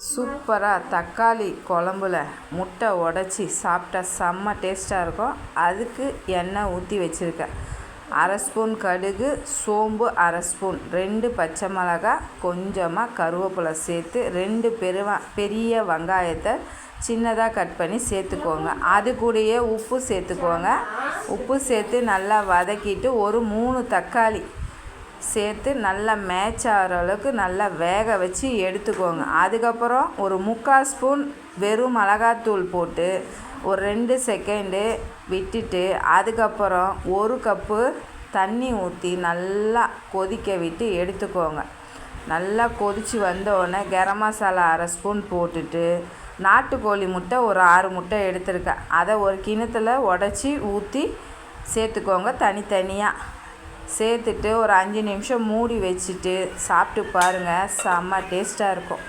சூப்பராக தக்காளி குழம்புல முட்டை உடச்சி சாப்பிட்டா செம்ம டேஸ்ட்டாக இருக்கும். அதுக்கு எண்ணெய் ஊற்றி வச்சுருக்கேன். அரை ஸ்பூன் கடுகு, சோம்பு அரை ஸ்பூன், 2 பச்சை மிளகாய், கொஞ்சமாக கருவேப்பிலை சேர்த்து 2 பெரிய வெங்காயத்தை சின்னதாக கட் பண்ணி சேர்த்துக்கோங்க. அது கூடயே உப்பு சேர்த்துக்கோங்க. உப்பு சேர்த்து நல்லா வதக்கிட்டு ஒரு 3 தக்காளி சேர்த்து நல்லா மேட்ச் ஆகிற அளவுக்கு நல்லா வேக வச்சு எடுத்துக்கோங்க. அதுக்கப்புறம் ஒரு 3/4 ஸ்பூன் வெறும் மிளகாத்தூள் போட்டு ஒரு 2 செகண்டு விட்டுட்டு அதுக்கப்புறம் 1 கப்பு தண்ணி ஊற்றி நல்லா கொதிக்க விட்டு எடுத்துக்கோங்க. நல்லா கொதித்து வந்தோடனே கரம் மசாலா அரை ஸ்பூன் போட்டுட்டு நாட்டுக்கோழி முட்டை ஒரு 6 முட்டை எடுத்துருக்கேன். அதை ஒரு கிண்ணத்தில் உடச்சி ஊற்றி சேர்த்துக்கோங்க. தனித்தனியாக சேர்த்துட்டு ஒரு 5 நிமிஷம் மூடி வச்சுட்டு சாப்பிட்டு பாருங்கள். செம்ம டேஸ்ட்டாக இருக்கும்.